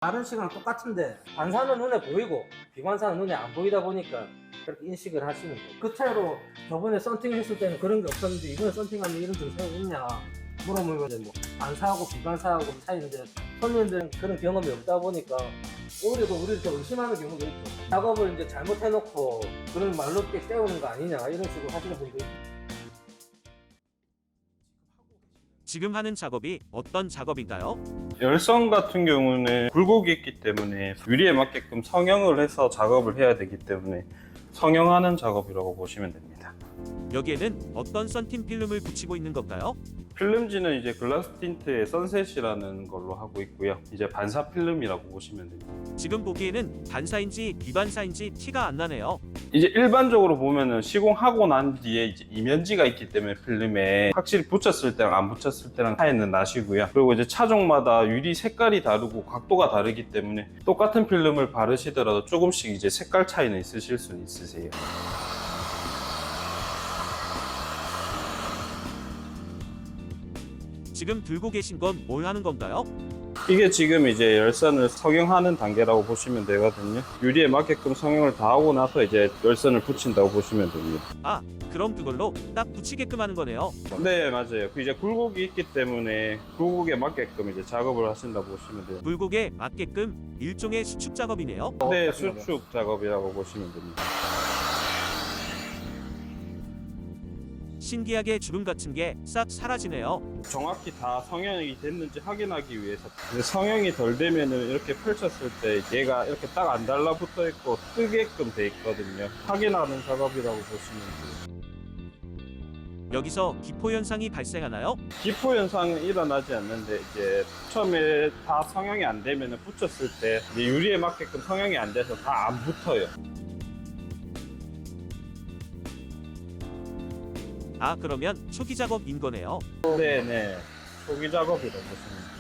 다른 시간은 똑같은데 반사는 눈에 보이고 비반사는 눈에 안 보이다 보니까 그렇게 인식을 하시는 거예요. 그 차이로 저번에 썬팅 했을 때는 그런 게 없었는데 이번에 썬팅하면 이런 증상이 있냐 물어보면 뭐 반사하고 비반사하고 차이인데 손님들은 그런 경험이 없다 보니까 오히려 더 우리를 더 의심하는 경우도 있고 작업을 이제 잘못해놓고 그런 말로 때 때우는 거 아니냐 이런 식으로 하시는 분도 있고. 지금 하는 작업이 어떤 작업인가요? 열선 같은 경우는 굴곡이 있기 때문에 유리에 맞게끔 성형을 해서 작업을 해야 되기 때문에 성형하는 작업이라고 보시면 됩니다. 여기에는 어떤 썬팅 필름을 붙이고 있는 건가요? 필름지는 이제 글라스 틴트의 선셋이라는 걸로 하고 있고요. 이제 반사 필름이라고 보시면 됩니다. 지금 보기에는 반사인지 비반사인지 티가 안 나네요. 이제 일반적으로 보면은 시공하고 난 뒤에 이제 이면지가 있기 때문에 필름에 확실히 붙였을 때랑 안 붙였을 때랑 차이는 나시고요. 그리고 이제 차종마다 유리 색깔이 다르고 각도가 다르기 때문에 똑같은 필름을 바르시더라도 조금씩 이제 색깔 차이는 있으실 수는 있으세요. 지금 들고 계신 건 뭘 하는 건가요? 이게 지금 이제 열선을 성형하는 단계라고 보시면 되거든요. 유리에 맞게끔 성형을 다 하고 나서 이제 열선을 붙인다고 보시면 됩니다. 아, 그럼 그걸로 딱 붙이게끔 하는 거네요. 네, 맞아요. 이제 굴곡이 있기 때문에 굴곡에 맞게끔 이제 작업을 하신다고 보시면 돼요. 굴곡에 맞게끔 일종의 수축 작업이네요. 네, 수축 작업이라고 보시면 됩니다. 신기하게 주름 같은 게 싹 사라지네요. 정확히 다 성형이 됐는지 확인하기 위해서 성형이 덜 되면은 이렇게 펼쳤을 때 얘가 이렇게 딱 안 달라붙어 있고 뜨게끔 돼 있거든요. 확인하는 작업이라고 보시면 돼요. 여기서 기포 현상이 발생하나요? 기포 현상은 일어나지 않는데 이제 처음에 다 성형이 안 되면은 붙였을 때 이제 유리에 맞게끔 성형이 안 돼서 다 안 붙어요. 아, 그러면 초기 작업인 거네요. 네네. 초기 작업이라고 보시면 돼요.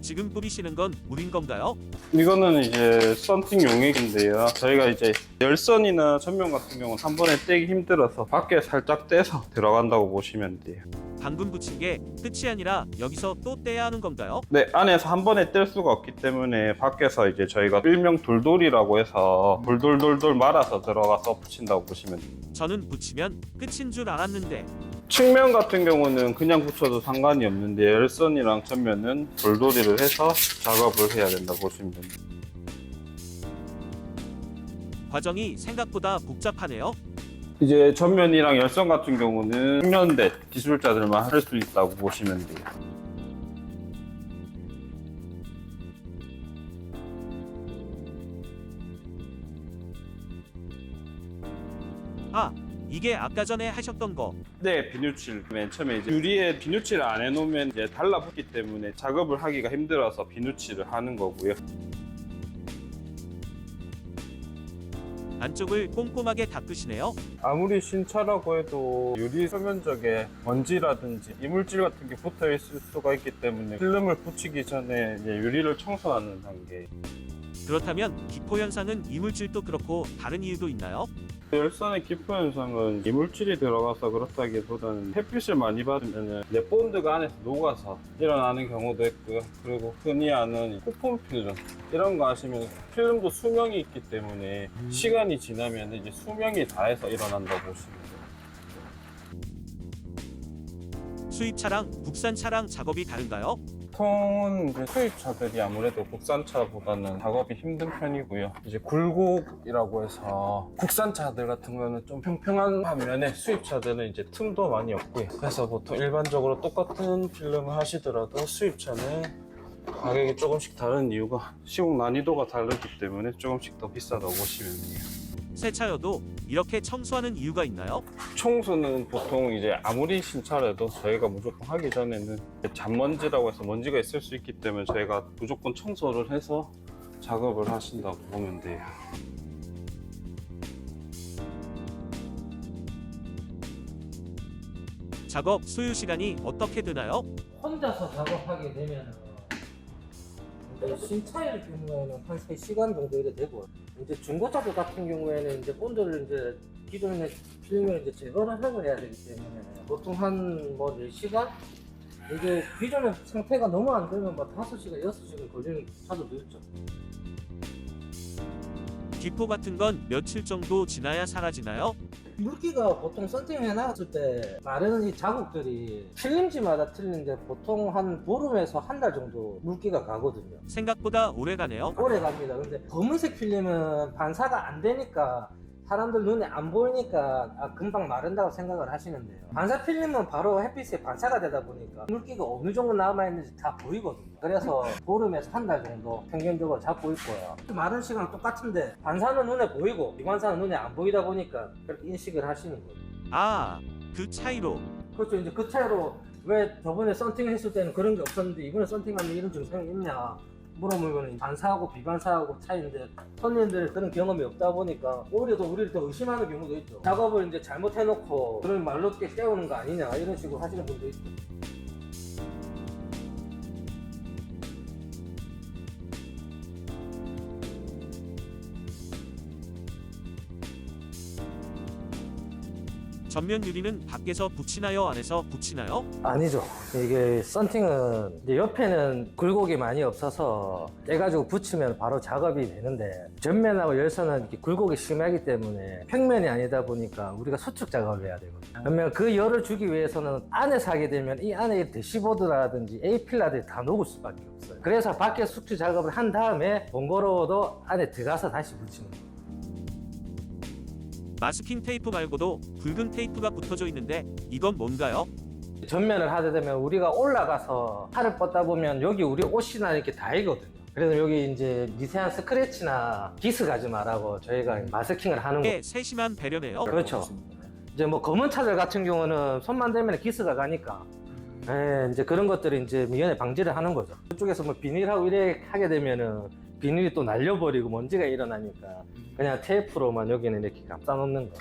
지금 뿌리시는 건 물인 건가요? 이거는 이제 썬팅 용액인데요. 저희가 이제 열선이나 전면 같은 경우는 한 번에 떼기 힘들어서 밖에 살짝 떼서 들어간다고 보시면 돼요. 방금 붙인 게 끝이 아니라 여기서 또 떼야 하는 건가요? 네, 안에서 한 번에 뗄 수가 없기 때문에 밖에서 이제 저희가 일명 돌돌이라고 해서 돌돌돌돌 말아서 들어가서 붙인다고 보시면 돼요. 저는 붙이면 끝인 줄 알았는데 측면 같은 경우는 그냥 붙여도 상관이 없는데 열선이랑 전면은 돌돌이를 해서 작업을 해야 된다고 보시면 됩니다. 과정이 생각보다 복잡하네요. 이제 전면이랑 열선 같은 경우는 숙련된 기술자들만 할 수 있다고 보시면 돼요. 아, 이게 아까 전에 하셨던 거. 네, 비누칠. 맨 처음에 이제 유리에 비누칠을 안 해놓으면 이제 달라붙기 때문에 작업을 하기가 힘들어서 비누칠을 하는 거고요. 안쪽을 꼼꼼하게 닦으시네요. 아무리 신차라고 해도 유리 표면적에 먼지라든지 이물질 같은 게 붙어 있을 수가 있기 때문에 필름을 붙이기 전에 이제 유리를 청소하는 단계. 그렇다면 기포 현상은 이물질도 그렇고 다른 이유도 있나요? 열선의 기포 현상은 이물질이 들어가서 그렇다기보다는 햇빛을 많이 받으면 이제 본드가 안에서 녹아서 일어나는 경우도 있고요. 그리고 흔히 아는 코폰 필름 이런 거 아시면 필름도 수명이 있기 때문에 시간이 지나면 이제 수명이 다해서 일어난다고 보시면 돼요. 수입 차랑 국산 차랑 작업이 다른가요? 보통은 이제 수입차들이 아무래도 국산차보다는 작업이 힘든 편이고요. 이제 굴곡이라고 해서 국산차들 같은 거는 좀 평평한 반면에 수입차들은 이제 틈도 많이 없고요. 그래서 보통 일반적으로 똑같은 필름을 하시더라도 수입차는 가격이 조금씩 다른 이유가 시공 난이도가 다르기 때문에 조금씩 더 비싸다고 보시면 돼요. 새 차여도 이렇게 청소하는 이유가 있나요? 청소는 보통 이제 아무리 신차라도 저희가 무조건 하기 전에는 잔먼지라고 해서 먼지가 있을 수 있기 때문에 저희가 무조건 청소를 해서 작업을 하신다고 보면 돼요. 작업 소요 시간이 어떻게 드나요? 혼자서 작업하게 되면은 이제 신차일 경우에는 한 3시간 정도 이래 되고, 이제 중고차들 같은 경우에는 이제 본드를 이제 기존에 필름을 이제 제거를 하고 해야 되기 때문에 보통 한 뭐 4시간? 이게 기존의 상태가 너무 안 되면 뭐 5시간, 6시간 걸리는 차들도 있죠. 기포 같은 건 며칠 정도 지나야 사라지나요? 물기가 보통 썬팅 해놨을 때 마르는 이 자국들이 필름지마다 틀리는데 보통 한 보름에서 한 달 정도 물기가 가거든요. 생각보다 오래 가네요. 오래 갑니다. 근데 검은색 필름은 반사가 안 되니까 사람들 눈에 안 보이니까 금방 마른다고 생각을 하시는데요. 반사 필름은 바로 햇빛에 반사가 되다 보니까 물기가 어느 정도 남아있는지 다 보이거든요. 그래서 보름에서 한 달 정도 평균적으로 잡고 있고요. 마른 시간은 똑같은데 반사는 눈에 보이고 비반사는 눈에 안 보이다 보니까 그렇게 인식을 하시는 거예요. 아, 그 차이로. 그렇죠. 이제 그 차이로 왜 저번에 썬팅을 했을 때는 그런 게 없었는데 이번에 썬팅하면 이런 증상이 있냐 물어보면 반사하고 비반사하고 차이인데, 손님들 그런 경험이 없다 보니까 오히려 더 우리를 더 의심하는 경우도 있죠. 작업을 이제 잘못해놓고 그런 말로 깨우는 거 아니냐 이런 식으로 하시는 분도 있죠. 전면 유리는 밖에서 붙이나요? 안에서 붙이나요? 아니죠. 이게 썬팅은 이제 옆에는 굴곡이 많이 없어서 떼가지고 붙이면 바로 작업이 되는데, 전면하고 열선은 이렇게 굴곡이 심하기 때문에 평면이 아니다 보니까 우리가 수축 작업을 해야 되거든요. 그러면 그 열을 주기 위해서는 안에서 하게 되면 이 안에 대시보드라든지 A필라들이 다 녹을 수밖에 없어요. 그래서 밖에 수축 작업을 한 다음에 번거로워도 안에 들어가서 다시 붙이는 거예요. 마스킹 테이프 말고도 굵은 테이프가 붙어져 있는데 이건 뭔가요? 전면을 하게 되면 우리가 올라가서 팔을 뻗다 보면 여기 우리 옷이나 이렇게 닿이거든요. 그래서 여기 이제 미세한 스크래치나 기스 가지 말라고 저희가 마스킹을 하는 거예요. 꽤 세심한 배려네요. 그렇죠. 이제 뭐 검은 차들 같은 경우는 손만 대면 기스가 가니까 이제 그런 것들이 이제 미연에 방지를 하는 거죠. 이쪽에서 뭐 비닐하고 이렇게 하게 되면은 비닐이 또 날려버리고 먼지가 일어나니까 그냥 테이프로만 여기는 이렇게 감싸 놓는 거.